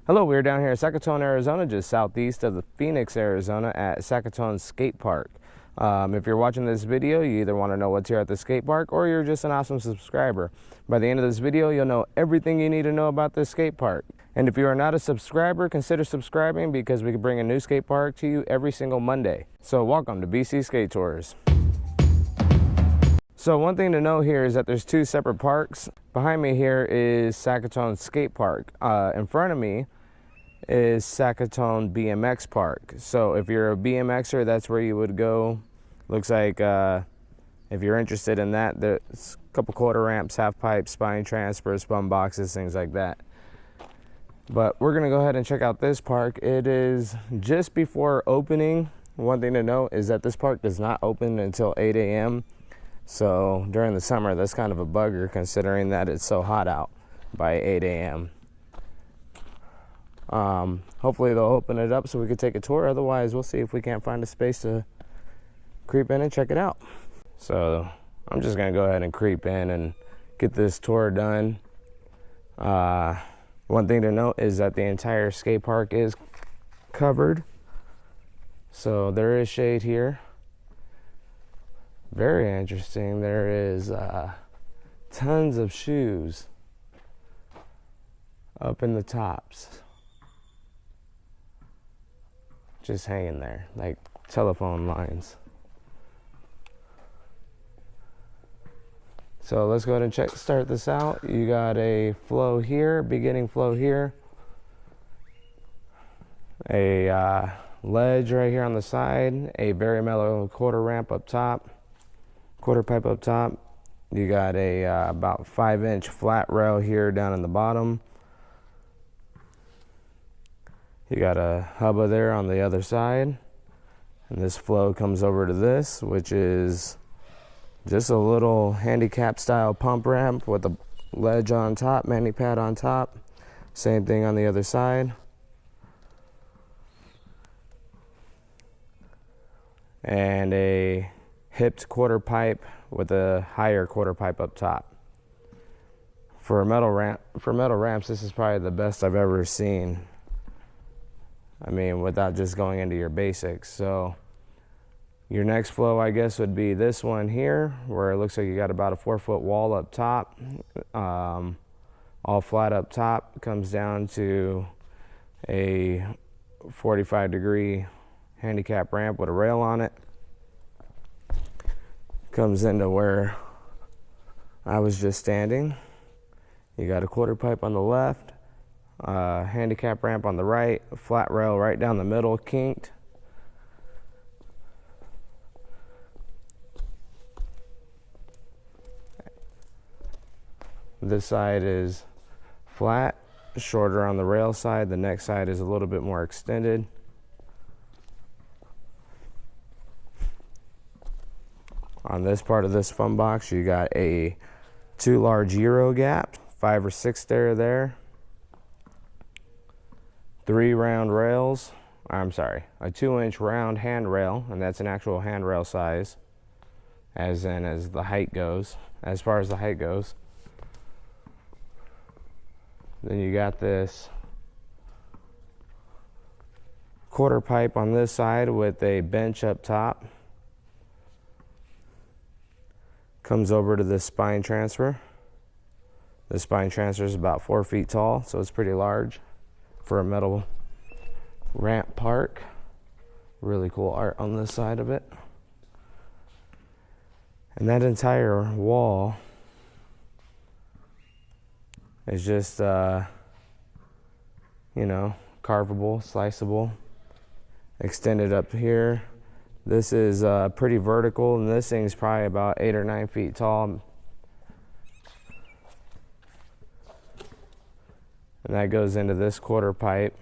Hello, we're down here in Sacaton, Arizona, just southeast of the Phoenix, Arizona at Sacaton Skate Park. If you're watching this video, you either want to know what's here at the skate park or you're just an awesome subscriber. By the end of this video, you'll know everything you need to know about this skate park. And if you are not a subscriber, consider subscribing because we can bring a new skate park to you every single Monday. So welcome to BC Skate Tours. So one thing to know here is that there's two separate parks. Behind me here is Sacaton Skate Park. In front of me is Sacaton BMX Park. So if you're a BMXer, that's where you would go. Looks like if you're interested in that, there's a couple quarter ramps, half pipes, spine transfers, spun boxes, things like that. But we're gonna go ahead and check out this park. It is just before opening. One thing to note is that this park does not open until 8 a.m. So during the summer, that's kind of a bugger considering that it's so hot out by 8 a.m. Hopefully they'll open it up so we can take a tour. Otherwise, we'll see if we can't find a space to creep in and check it out. So I'm just gonna go ahead and creep in and get this tour done. One thing to note is that the entire skate park is covered. So there is shade here. Very interesting. There is tons of shoes up in the tops, just hanging there like telephone lines. So let's go ahead and start this out. You got a flow here, beginning flow here, a ledge right here on the side, a very mellow quarter ramp up top, quarter pipe up top. You got a about 5-inch flat rail here down in the bottom. You got a hubba there on the other side, and this flow comes over to this, which is just a little handicap style pump ramp with a ledge on top, mani pad on top. Same thing on the other side. And a hipped quarter pipe with a higher quarter pipe up top. For metal ramps, this is probably the best I've ever seen. I mean, without just going into your basics. So your next flow, I guess, would be this one here, where it looks like you got about a 4-foot wall up top, all flat up top. Comes down to a 45-degree handicap ramp with a rail on it. Comes into where I was just standing. You got a quarter pipe on the left, handicap ramp on the right, a flat rail right down the middle, kinked. This side is flat, shorter on the rail side. The next side is a little bit more extended. On this part of this fun box, you got a 2 large Euro gap, 5 or 6 there. 3 round rails. I'm sorry, a 2-inch round handrail, and that's an actual handrail size, as the height goes, as far as the height goes. Then you got this quarter pipe on this side with a bench up top. Comes over to this spine transfer. The spine transfer is about 4 feet tall, so it's pretty large for a metal ramp park. Really cool art on this side of it. And that entire wall is just, you know, carvable, sliceable, extended up here. This is pretty vertical, and this thing's probably about 8 or 9 feet tall. And that goes into this quarter pipe.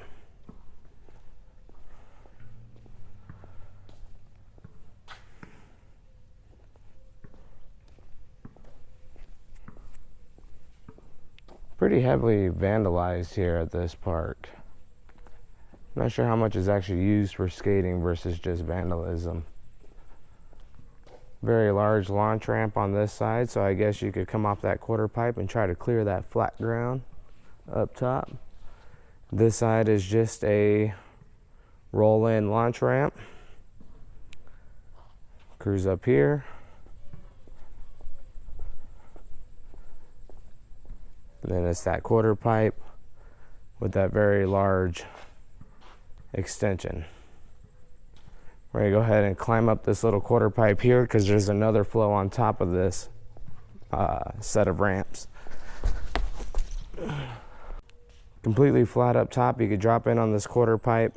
Pretty heavily vandalized here at this park. Not sure how much is actually used for skating versus just vandalism. Very large launch ramp on this side, so I guess you could come off that quarter pipe and try to clear that flat ground up top. This side is just a roll-in launch ramp. Cruise up here. And then it's that quarter pipe with that very large extension. We're gonna go ahead and climb up this little quarter pipe here because there's another flow on top of this set of ramps. Completely flat up top. You could drop in on this quarter pipe.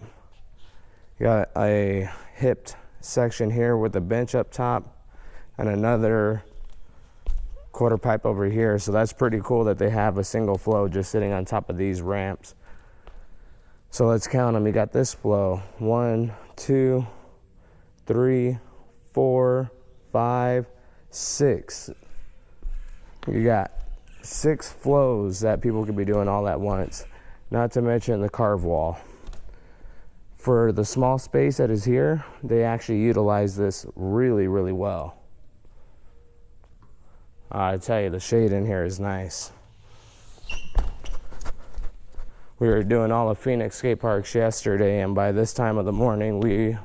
You got a hipped section here with a bench up top and another quarter pipe over here. So that's pretty cool that they have a single flow just sitting on top of these ramps. So let's count them. You got this flow: 1, 2, 3, 4, 5, 6. You got 6 flows that people could be doing all at once, not to mention the carve wall. For the small space that is here, they actually utilize this really, really well. I tell you, the shade in here is nice. We were doing all of Phoenix skate parks yesterday, and by this time of the morning, we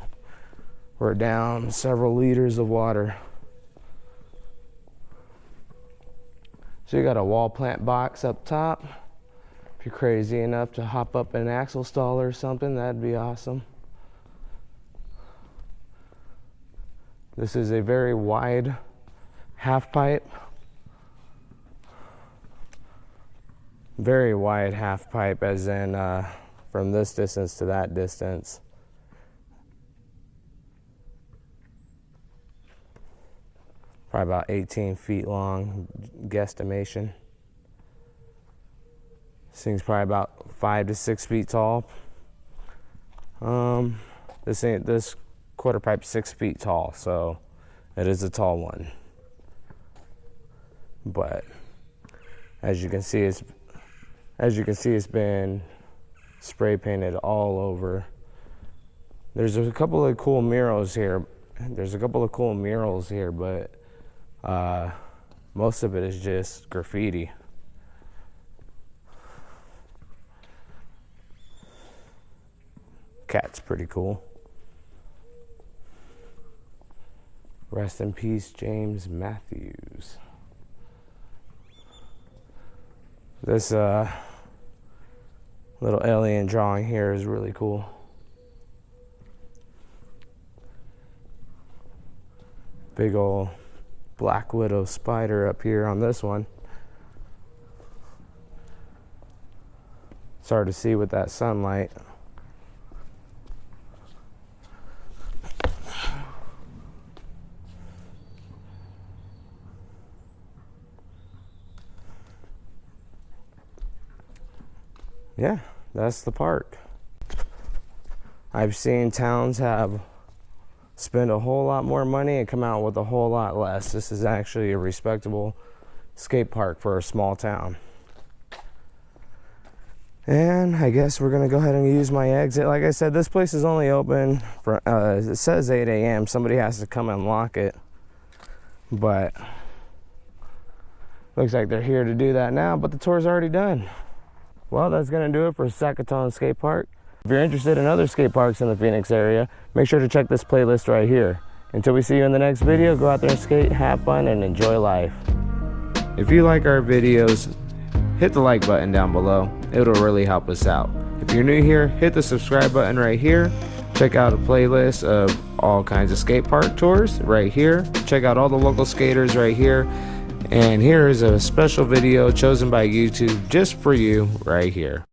were down several liters of water. So you got a wall plant box up top. If you're crazy enough to hop up an axle stall or something, that'd be awesome. This is a very wide half pipe. Very wide half pipe, as in from this distance to that distance. Probably about 18 feet long, guesstimation. This thing's probably about 5 to 6 feet tall. This quarter pipe's 6 feet tall, so it is a tall one. But as you can see, it's been spray painted all over. There's a couple of cool murals here. But most of it is just graffiti. Cat's pretty cool. Rest in peace, James Matthews. This little alien drawing here is really cool. Big old black widow spider up here on this one. It's hard to see with that sunlight. Yeah, that's the park. I've seen towns spend a whole lot more money and come out with a whole lot less. This is actually a respectable skate park for a small town. And I guess we're gonna go ahead and use my exit. Like I said, this place is only open for, it says 8 a.m. Somebody has to come and lock it. But looks like they're here to do that now, but the tour's already done. Well, that's gonna do it for Sacaton Skate Park. If you're interested in other skate parks in the Phoenix area, make sure to check this playlist right here. Until we see you in the next video, go out there and skate, have fun, and enjoy life. If you like our videos, hit the like button down below. It'll really help us out. If you're new here, hit the subscribe button right here. Check out a playlist of all kinds of skate park tours right here. Check out all the local skaters right here. And here is a special video chosen by YouTube just for you right here.